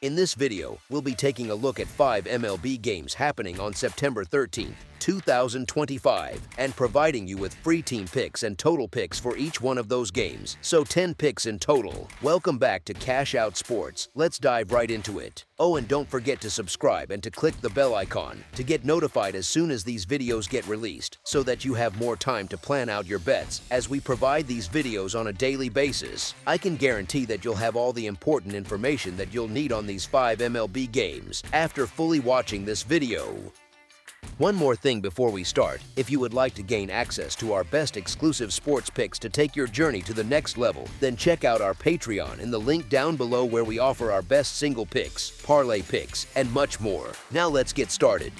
In this video, we'll be taking a look at 5 MLB games happening on September 13th, 2025, and providing you with free team picks and total picks for each one of those games, so 10 picks in total. Welcome back to Cash Out Sports. Let's dive right into it. Oh, and don't forget to subscribe and to click the bell icon to get notified as soon as these videos get released, so that you have more time to plan out your bets as we provide these videos on a daily basis. I can guarantee that you'll have all the important information that you'll need on these 5 MLB games after fully watching this video. One more thing before we start: if you would like to gain access to our best exclusive sports picks to take your journey to the next level, then check out our Patreon in the link down below, where we offer our best single picks, parlay picks, and much more. Now let's get started.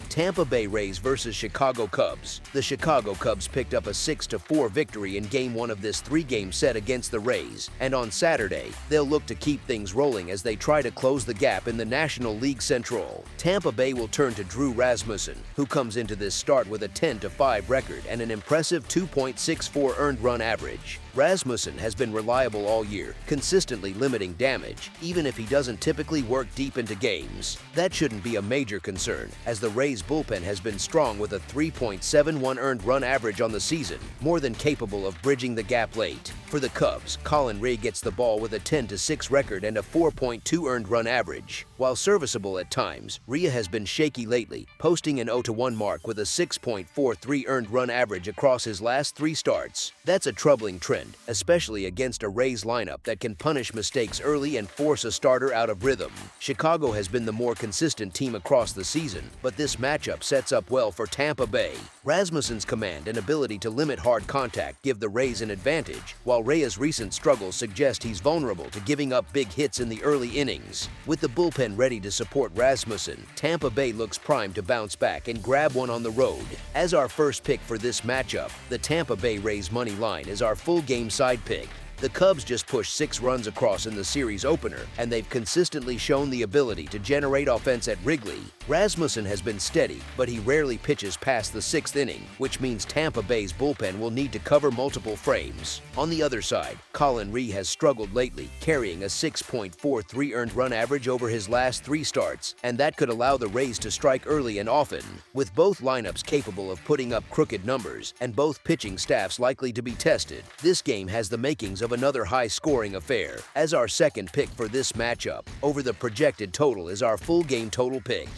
Tampa Bay Rays versus Chicago Cubs. The Chicago Cubs picked up a 6-4 victory in Game 1 of this 3-game set against the Rays, and on Saturday, they'll look to keep things rolling as they try to close the gap in the National League Central. Tampa Bay will turn to Drew Rasmussen, who comes into this start with a 10-5 record and an impressive 2.64 earned run average. Rasmussen has been reliable all year, consistently limiting damage, even if he doesn't typically work deep into games. That shouldn't be a major concern, as the Rays bullpen has been strong with a 3.71 earned run average on the season, more than capable of bridging the gap late. For the Cubs, Colin Rea gets the ball with a 10-6 record and a 4.2 earned run average. While serviceable at times, Rea has been shaky lately, posting an 0-1 mark with a 6.43 earned run average across his last 3 starts. That's a troubling trend, especially against a Rays lineup that can punish mistakes early and force a starter out of rhythm. Chicago has been the more consistent team across the season, but this matchup sets up well for Tampa Bay. Rasmussen's command and ability to limit hard contact give the Rays an advantage, while Rea's recent struggles suggest he's vulnerable to giving up big hits in the early innings. With the bullpen ready to support Rasmussen, Tampa Bay looks primed to bounce back and grab one on the road. As our first pick for this matchup, the Tampa Bay Rays money line is our full game side pick. The Cubs just pushed 6 runs across in the series opener, and they've consistently shown the ability to generate offense at Wrigley. Rasmussen has been steady, but he rarely pitches past the 6th inning, which means Tampa Bay's bullpen will need to cover multiple frames. On the other side, Colin Rea has struggled lately, carrying a 6.43 earned run average over his last 3 starts, and that could allow the Rays to strike early and often. With both lineups capable of putting up crooked numbers and both pitching staffs likely to be tested, this game has the makings of another high-scoring affair. As our second pick for this matchup, over the projected total is our full game total pick.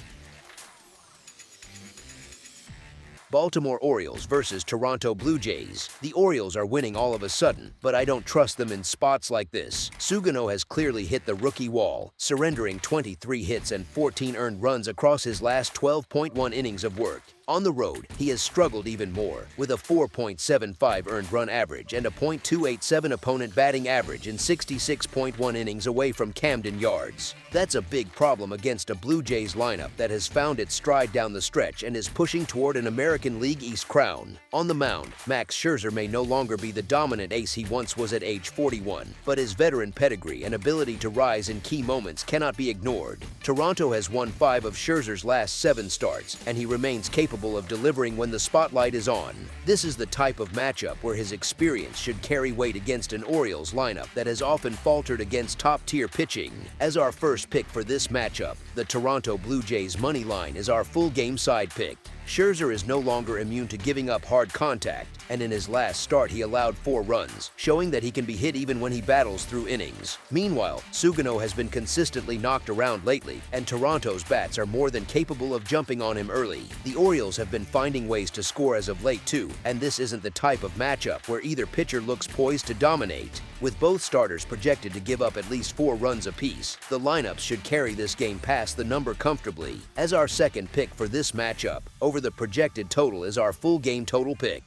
Baltimore Orioles versus Toronto Blue Jays. The Orioles are winning all of a sudden, but I don't trust them in spots like this. Sugano has clearly hit the rookie wall, surrendering 23 hits and 14 earned runs across his last 12.1 innings of work. On the road, he has struggled even more, with a 4.75 earned run average and a .287 opponent batting average in 66.1 innings away from Camden Yards. That's a big problem against a Blue Jays lineup that has found its stride down the stretch and is pushing toward an American League East crown. On the mound, Max Scherzer may no longer be the dominant ace he once was at age 41, but his veteran pedigree and ability to rise in key moments cannot be ignored. Toronto has won 5 of Scherzer's last 7 starts, and he remains capable of delivering when the spotlight is on. This is the type of matchup where his experience should carry weight against an Orioles lineup that has often faltered against top-tier pitching. As our first pick for this matchup, the Toronto Blue Jays money line is our full game side pick. Scherzer is no longer immune to giving up hard contact, and in his last start he allowed 4 runs, showing that he can be hit even when he battles through innings. Meanwhile, Sugano has been consistently knocked around lately, and Toronto's bats are more than capable of jumping on him early. The Orioles have been finding ways to score as of late too, and this isn't the type of matchup where either pitcher looks poised to dominate. With both starters projected to give up at least 4 runs apiece, the lineups should carry this game past the number comfortably. As our second pick for this matchup, over the projected total is our full game total pick.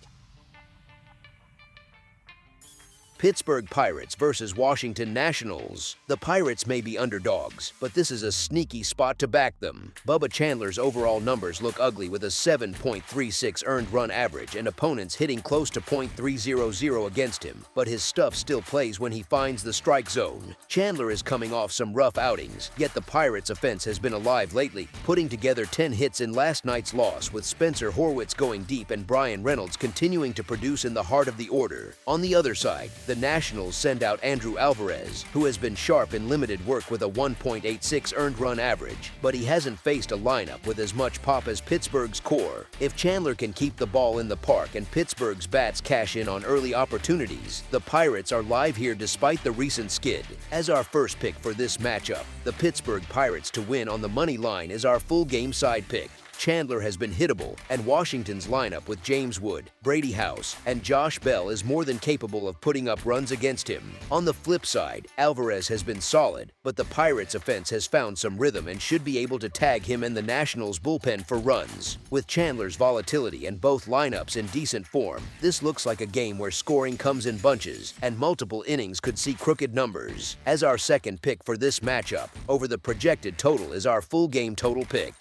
Pittsburgh Pirates versus Washington Nationals. The Pirates may be underdogs, but this is a sneaky spot to back them. Bubba Chandler's overall numbers look ugly, with a 7.36 earned run average and opponents hitting close to .300 against him, but his stuff still plays when he finds the strike zone. Chandler is coming off some rough outings, yet the Pirates' offense has been alive lately, putting together 10 hits in last night's loss, with Spencer Horwitz going deep and Brian Reynolds continuing to produce in the heart of the order. On the other side, the the Nationals send out Andrew Alvarez, who has been sharp in limited work with a 1.86 earned run average, but he hasn't faced a lineup with as much pop as Pittsburgh's core. If Chandler can keep the ball in the park and Pittsburgh's bats cash in on early opportunities, the Pirates are live here despite the recent skid. As our first pick for this matchup, the Pittsburgh Pirates to win on the money line is our full game side pick. Chandler has been hittable, and Washington's lineup with James Wood, Brady House, and Josh Bell is more than capable of putting up runs against him. On the flip side, Alvarez has been solid, but the Pirates' offense has found some rhythm and should be able to tag him and the Nationals' bullpen for runs. With Chandler's volatility and both lineups in decent form, this looks like a game where scoring comes in bunches, and multiple innings could see crooked numbers. As our second pick for this matchup, over the projected total is our full game total pick.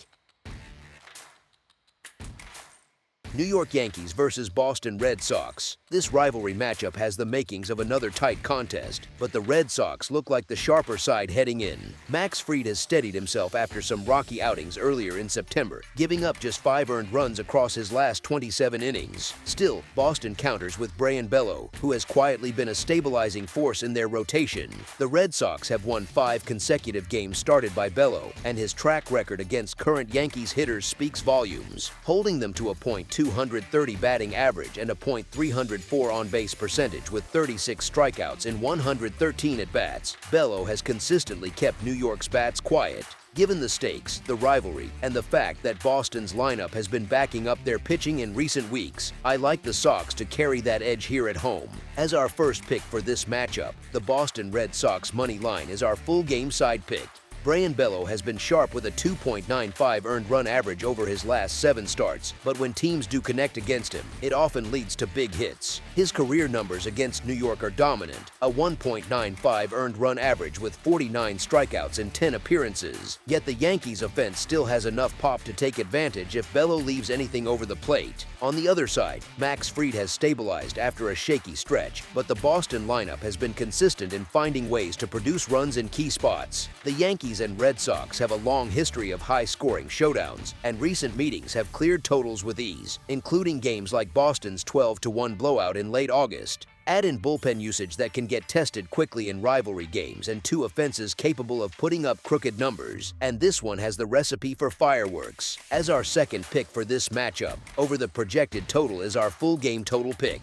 New York Yankees versus Boston Red Sox. This rivalry matchup has the makings of another tight contest, but the Red Sox look like the sharper side heading in. Max Fried has steadied himself after some rocky outings earlier in September, giving up just 5 earned runs across his last 27 innings. Still, Boston counters with Brayan Bello, who has quietly been a stabilizing force in their rotation. The Red Sox have won 5 consecutive games started by Bello, and his track record against current Yankees hitters speaks volumes, holding them to a .230 batting average and a .304 on-base percentage with 36 strikeouts in 113 at-bats. Bello has consistently kept New York's bats quiet. Given the stakes, the rivalry, and the fact that Boston's lineup has been backing up their pitching in recent weeks, I like the Sox to carry that edge here at home. As our first pick for this matchup, the Boston Red Sox money line is our full game side pick. Brayan Bello has been sharp with a 2.95 earned run average over his last 7 starts, but when teams do connect against him, it often leads to big hits. His career numbers against New York are dominant, a 1.95 earned run average with 49 strikeouts in 10 appearances. Yet the Yankees' offense still has enough pop to take advantage if Bello leaves anything over the plate. On the other side, Max Fried has stabilized after a shaky stretch, but the Boston lineup has been consistent in finding ways to produce runs in key spots. The Yankees and Red Sox have a long history of high-scoring showdowns, and recent meetings have cleared totals with ease, including games like Boston's 12-1 blowout in late August. Add in bullpen usage that can get tested quickly in rivalry games and 2 offenses capable of putting up crooked numbers, and this one has the recipe for fireworks. As our second pick for this matchup, over the projected total is our full game total pick.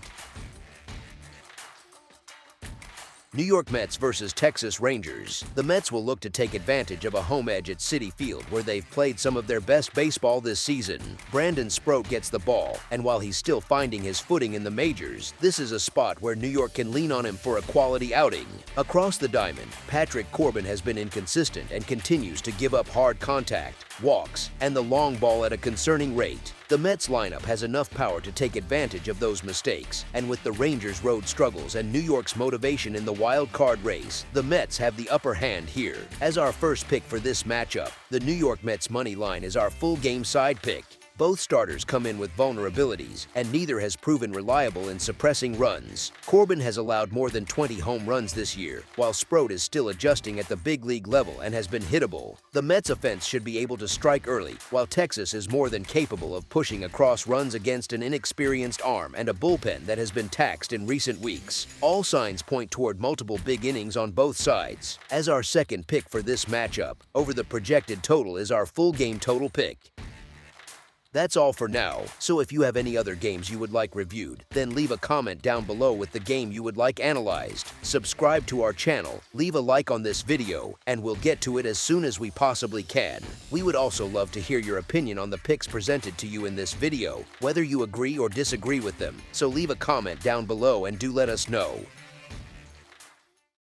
New York Mets versus Texas Rangers. The Mets will look to take advantage of a home edge at Citi Field where they've played some of their best baseball this season. Brandon Sproat gets the ball, and while he's still finding his footing in the majors, this is a spot where New York can lean on him for a quality outing. Across the diamond, Patrick Corbin has been inconsistent and continues to give up hard contact, walks, and the long ball at a concerning rate. The Mets lineup has enough power to take advantage of those mistakes, and with the Rangers' road struggles and New York's motivation in the wild card race, the Mets have the upper hand here. As our first pick for this matchup, the New York Mets money line is our full game side pick. Both starters come in with vulnerabilities, and neither has proven reliable in suppressing runs. Corbin has allowed more than 20 home runs this year, while Sproat is still adjusting at the big league level and has been hittable. The Mets offense should be able to strike early, while Texas is more than capable of pushing across runs against an inexperienced arm and a bullpen that has been taxed in recent weeks. All signs point toward multiple big innings on both sides. As our second pick for this matchup, over the projected total is our full game total pick. That's all for now, so if you have any other games you would like reviewed, then leave a comment down below with the game you would like analyzed. Subscribe to our channel, leave a like on this video, and we'll get to it as soon as we possibly can. We would also love to hear your opinion on the picks presented to you in this video, whether you agree or disagree with them, so leave a comment down below and do let us know.